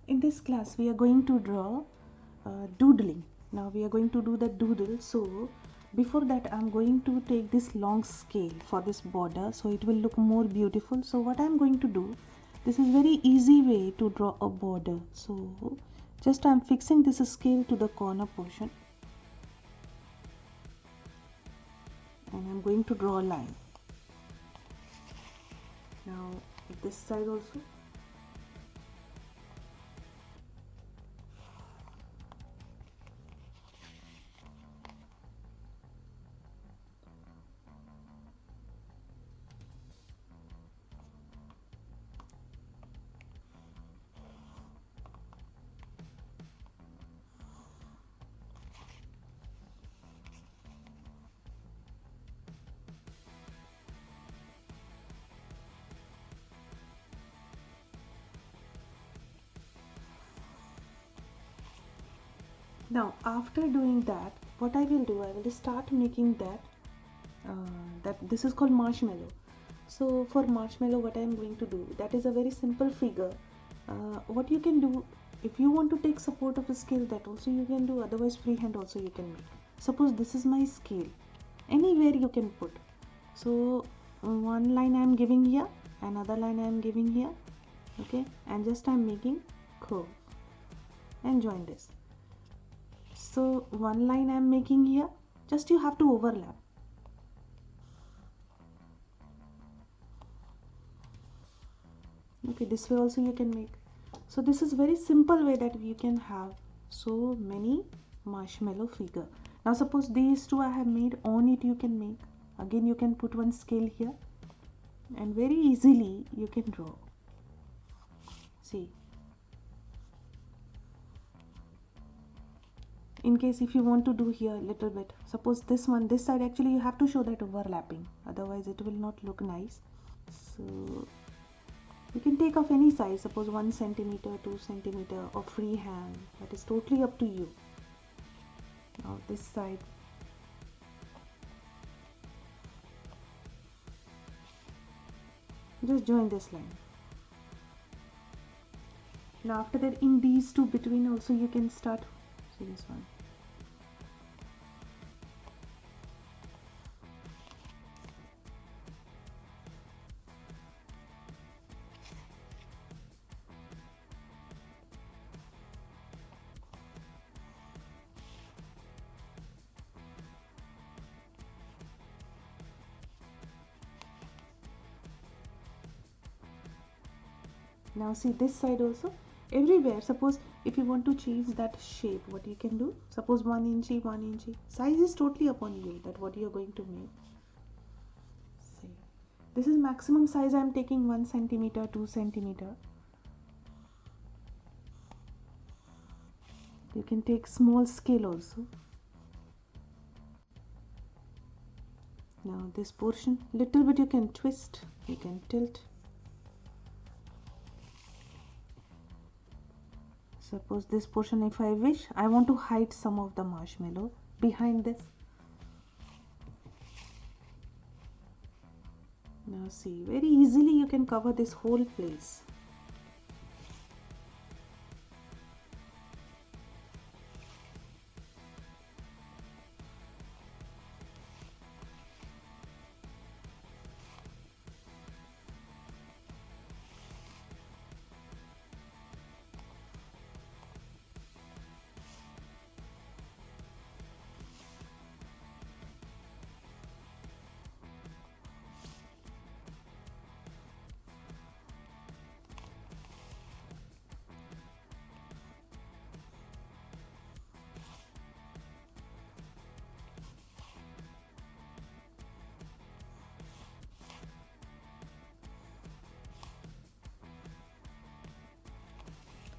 In this class we are going to draw doodling. Now we are going to do the doodle. So before that I'm going to take this long scale for this border so it will look more beautiful. So what I'm going to do, this is very easy way to draw a border. So just I'm fixing this scale to the corner portion and I'm going to draw a line. Now this side also. Now after doing that, what I will do, I will start making that this is called marshmallow. So for marshmallow, what I am going to do, that is a very simple figure. What you can do, if you want to take support of a scale, that also you can do, otherwise freehand also you can make. Suppose this is my scale, anywhere you can put. So one line I am giving here, another line I am giving here, okay, and just I am making curve and join this. So one line I am making here, just you have to overlap. Okay, this way also you can make. So this is very simple way that you can have so many marshmallow figure. Now suppose these two I have made, on it you can make. Again you can put one scale here and very easily you can draw. See. In case if you want to do here a little bit, suppose this one, this side actually you have to show that overlapping, otherwise it will not look nice. So you can take off any size, suppose 1 centimeter, 2 centimeter or freehand, that is totally up to you. Now this side, just join this line. Now after that, in these two between also you can start. See this one. Now see this side also, everywhere. Suppose if you want to change that shape, what you can do, suppose 1 inch, 1 inch, size is totally upon you, that what you are going to make. See, this is maximum size I am taking 1 centimeter, 2 centimeter. You can take small scale also. Now this portion, little bit you can twist, you can tilt. Suppose this portion, if I wish, I want to hide some of the marshmallow behind this. Now see, very easily you can cover this whole place.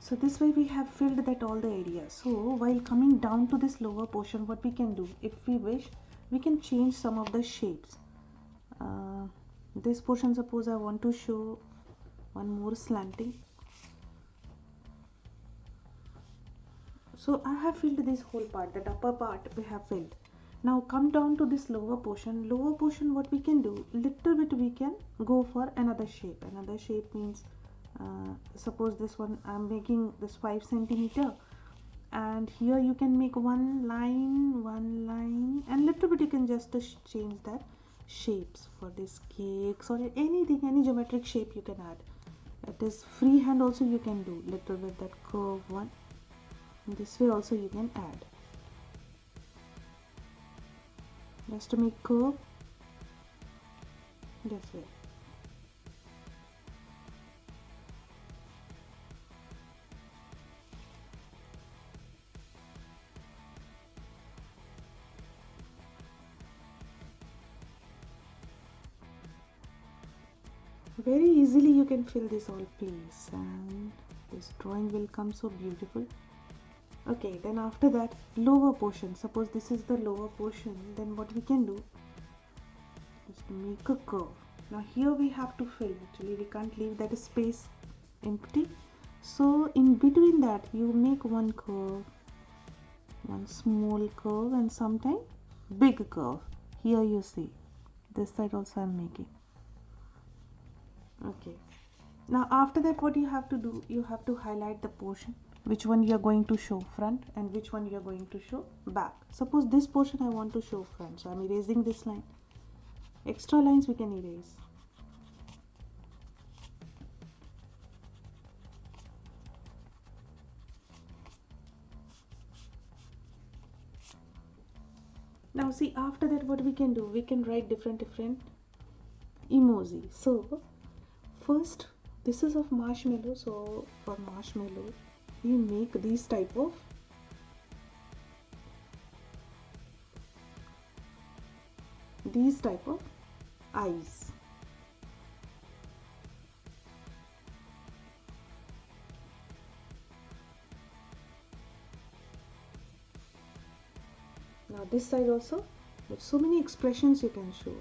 So this way we have filled that all the area. So while coming down to this lower portion, what we can do, if we wish, we can change some of the shapes. This portion, suppose I want to show one more slanting. So I have filled this whole part, that upper part we have filled. Now come down to this lower portion. What we can do, little bit we can go for another shape. Another shape means Suppose this one I'm making this 5 centimeter, and here you can make one line, and little bit you can just change that shapes for this cakes or anything, any geometric shape you can add. It is freehand also, you can do little bit that curve one. This way also you can add, just to make curve this way. Very easily you can fill this all place, and this drawing will come so beautiful. Okay, then after that, lower portion. Suppose this is the lower portion, then what we can do is to make a curve. Now here we have to fill, actually we can't leave that space empty. So in between that you make one curve, one small curve, and sometime big curve. Here you see, this side also I'm making. Okay, now after that what you have to do, you have to highlight the portion, which one you are going to show front and which one you are going to show back. Suppose this portion I want to show front, so I'm erasing this line. Extra lines we can erase. Now see, after that what we can do, we can write different emoji. So first, this is of marshmallow, so for marshmallow we make these type of eyes. Now this side also, with so many expressions you can show.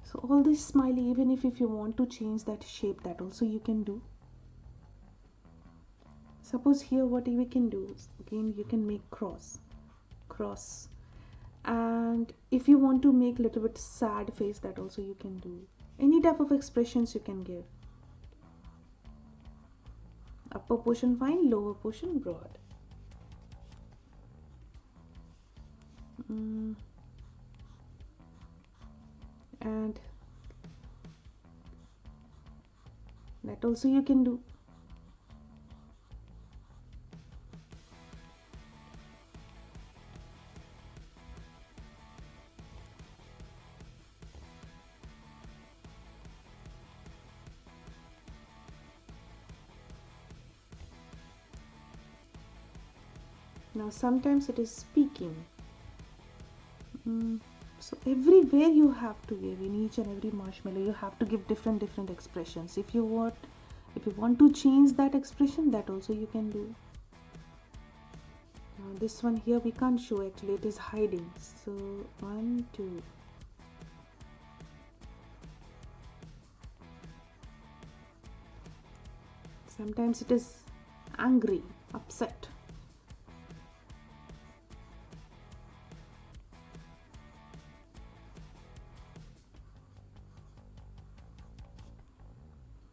So all this smiley, even if you want to change that shape, that also you can do. Suppose here what we can do is, again you can make cross, and if you want to make little bit sad face, that also you can do. Any type of expressions you can give. Upper portion fine, lower portion broad. And that also you can do. Now sometimes it is speaking. So everywhere you have to give, in each and every marshmallow you have to give different expressions. If you want to change that expression, that also you can do. Now this one here we can't show, actually it is hiding. So 1 2. Sometimes it is angry, upset.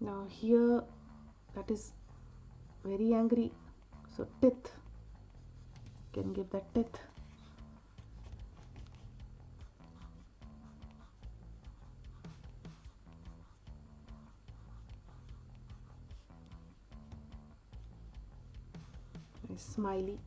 Now here that is very angry, so teeth, can give that teeth. A smiley.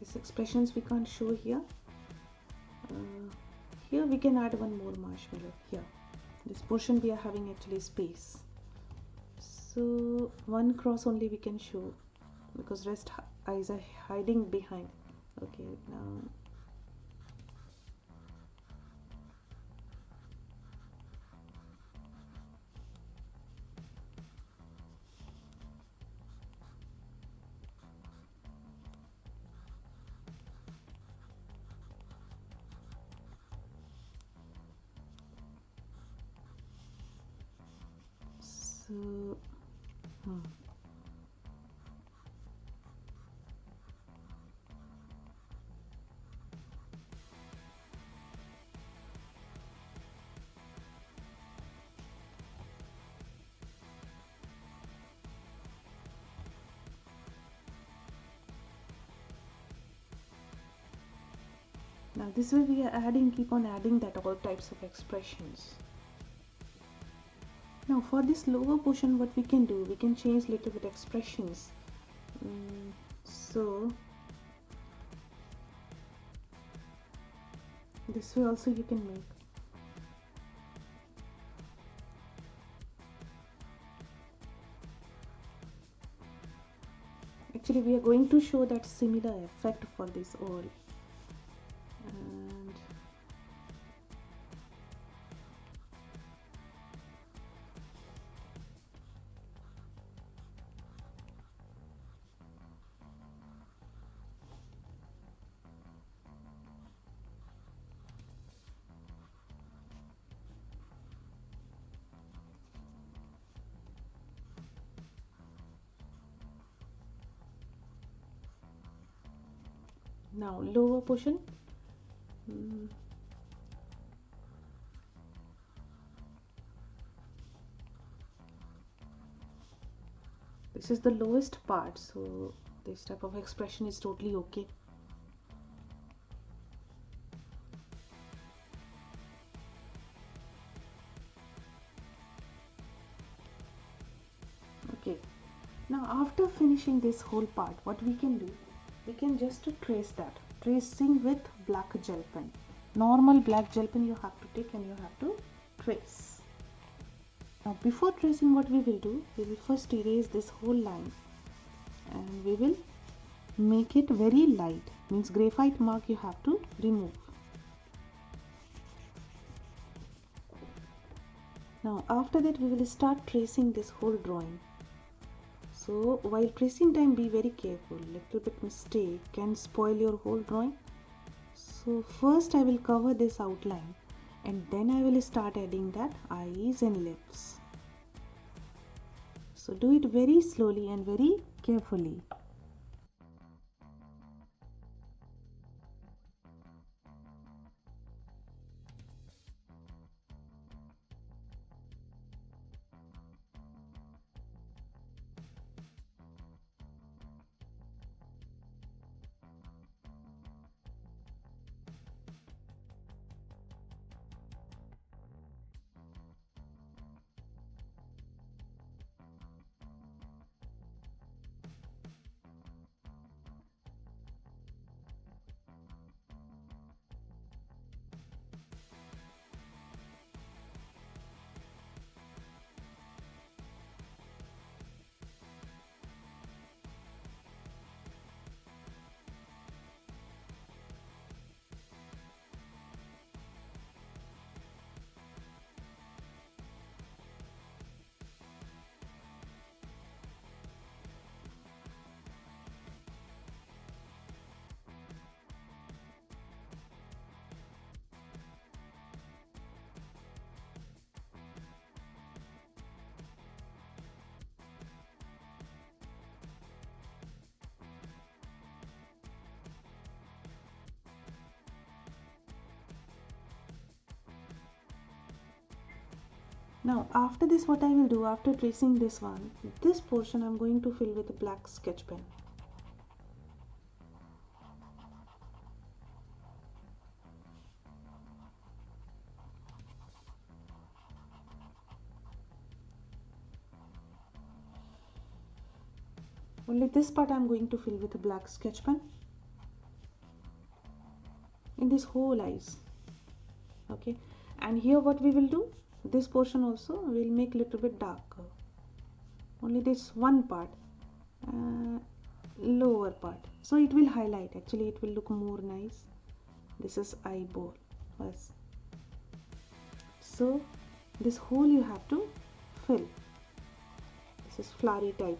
These expressions we can't show here. Here we can add one more marshmallow. Here, this portion we are having actually space, so one cross only we can show because rest eyes are hiding behind. Okay, now so now this way we are keep on adding that all types of expressions. Now for this lower portion what we can do, we can change little bit expressions. So this way also you can make. Actually we are going to show that similar effect for this all. And now lower portion. This is the lowest part, so this type of expression is totally okay. Okay, now after finishing this whole part, what we can do, we can just trace that, tracing with black gel pen. Normal black gel pen you have to take and you have to trace. Now before tracing, what we will do, we will first erase this whole line and we will make it very light, means graphite mark you have to remove. Now after that we will start tracing this whole drawing. So while tracing time be very careful, little bit mistake can spoil your whole drawing. So first I will cover this outline and then I will start adding that eyes and lips. So do it very slowly and very carefully. Now after this what I will do, after tracing this one, this portion I am going to fill with a black sketch pen. Only this part I am going to fill with a black sketch pen. in this whole eyes. Okay, and here what we will do, this portion also we'll make little bit darker, only this one part, lower part, so it will highlight, actually it will look more nice. This is eyeball, yes. So this whole you have to fill. This is flowery type.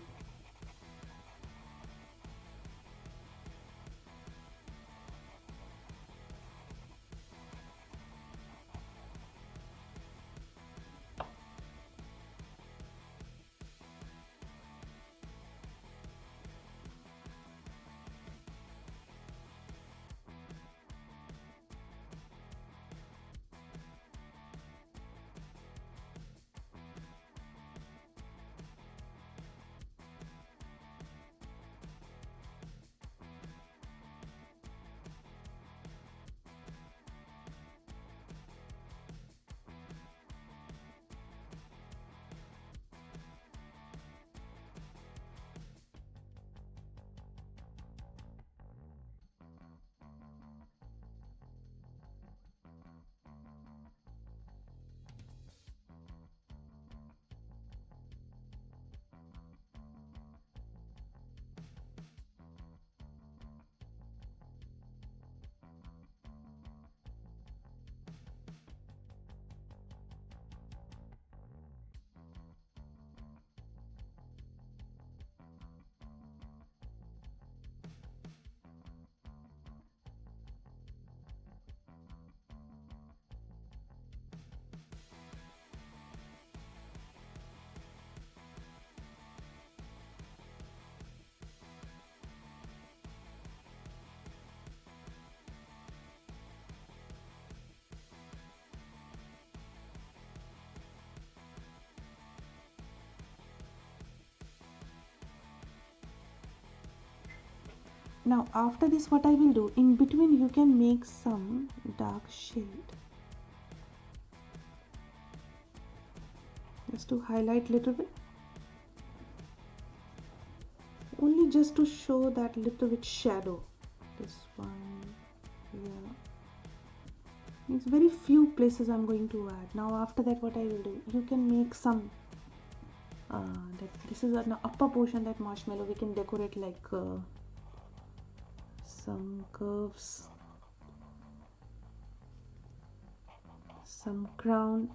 Now after this what I will do, in between you can make some dark shade, just to highlight little bit, only just to show that little bit shadow. This one, yeah, it's very few places I'm going to add. Now after that what I will do, you can make some this is an upper portion, that marshmallow we can decorate like some curves, some crown,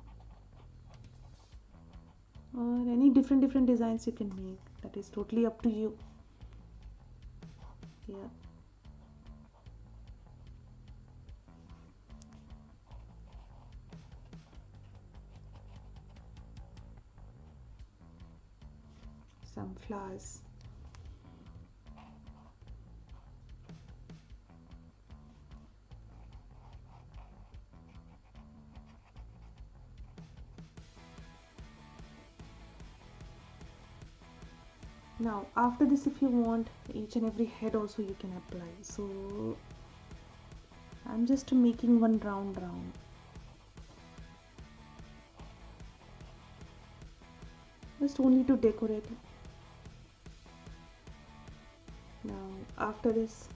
or any different designs you can make. That is totally up to you. Yeah. Some flowers. Now after this, if you want, each and every head also you can apply. So I'm just making one round, just only to decorate it. Now after this,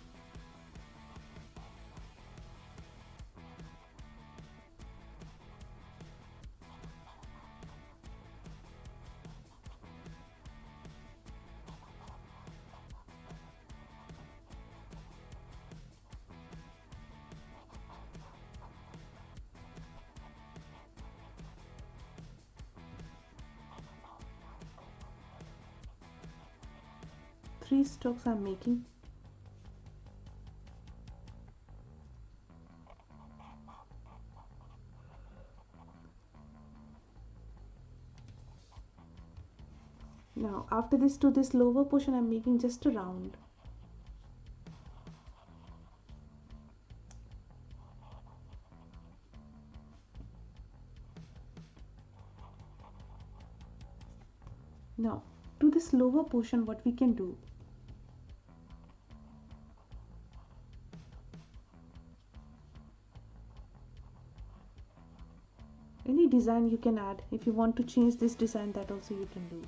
three strokes I'm making. Now after this, to this lower portion I'm making just a round. Now to this lower portion what we can do, any design you can add. If you want to change this design, that also you can do.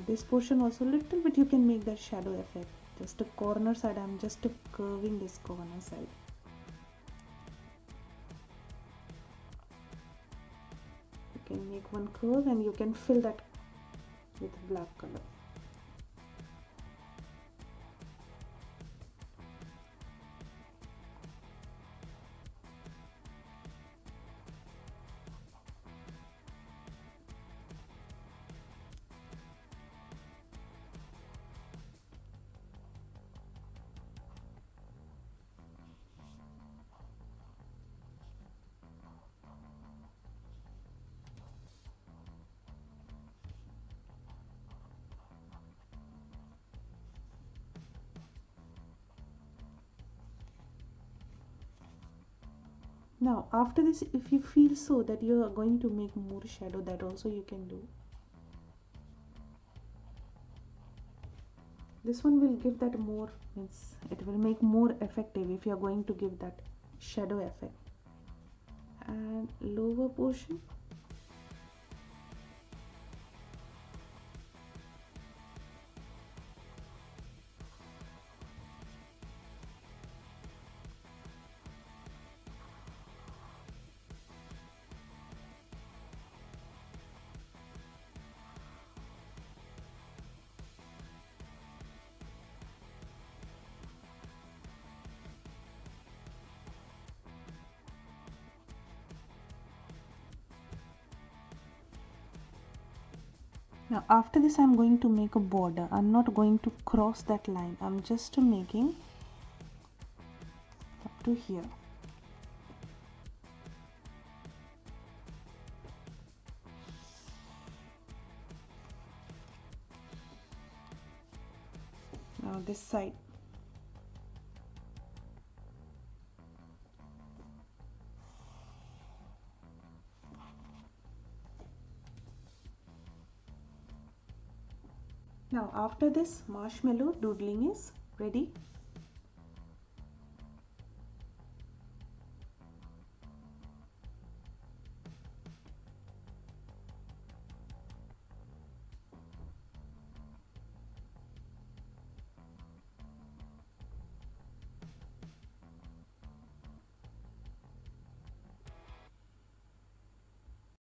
This portion also little bit you can make that shadow effect. Just a corner side, I'm just curving this corner side. You can make one curve and you can fill that with black color. Now after this, if you feel so that you are going to make more shadow, that also you can do. This one will give that more, means it will make more effective if you are going to give that shadow effect. And lower portion, now after this I'm going to make a border. I'm not going to cross that line, I'm just making up to here. Now this side, now after this marshmallow doodling is ready.